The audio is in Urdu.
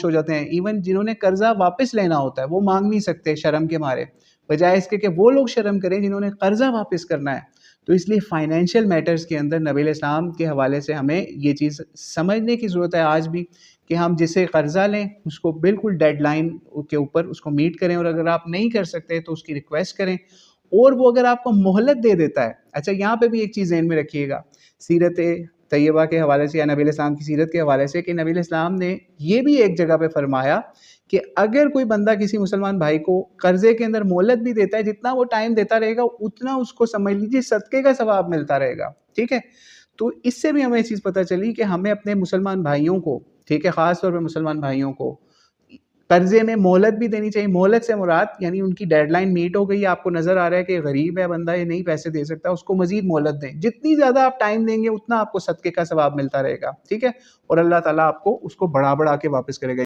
ہو جاتے ہیں. ایون جنہوں نے قرضہ واپس لینا ہوتا ہے وہ مانگ نہیں سکتے شرم کے مارے، بجائے اس کے کہ وہ لوگ شرم کریں جنہوں نے قرضہ واپس کرنا ہے. تو اس لیے فائنینشیل میٹرز کے اندر نبی علیہ السلام کے حوالے سے ہمیں یہ چیز سمجھنے کی ضرورت ہے آج بھی، کہ ہم جسے قرضہ لیں اس کو بالکل ڈیڈ لائن کے اوپر اس کو میٹ کریں، اور اگر آپ نہیں کر سکتے تو اس کی ریکویسٹ کریں. اور وہ اگر آپ کو مہلت دے دیتا ہے، اچھا یہاں پہ بھی ایک چیز ذہن میں رکھیے گا سیرت طیبہ کے حوالے سے یا نبی علیہ السلام کی سیرت کے حوالے سے، کہ نبی علیہ السلام نے یہ بھی ایک جگہ پہ فرمایا کہ اگر کوئی بندہ کسی مسلمان بھائی کو قرضے کے اندر مہلت بھی دیتا ہے، جتنا وہ ٹائم دیتا رہے گا اتنا اس کو سمجھ لیجیے صدقے کا ثواب ملتا رہے گا. ٹھیک ہے، تو اس سے بھی ہمیں یہ چیز پتہ چلی کہ ہمیں اپنے مسلمان بھائیوں کو، ٹھیک ہے، خاص طور پہ مسلمان بھائیوں کو قرضے میں مہلت بھی دینی چاہیے. مہلت سے مراد یعنی ان کی ڈیڈ لائن میٹ ہو گئی، آپ کو نظر آ رہا ہے کہ غریب ہے بندہ، یہ نہیں پیسے دے سکتا، اس کو مزید مہلت دیں. جتنی زیادہ آپ ٹائم دیں گے اتنا آپ کو صدقے کا ثواب ملتا رہے گا. ٹھیک ہے، اور اللہ تعالیٰ آپ کو اس کو بڑھا بڑھا کے واپس کرے گا.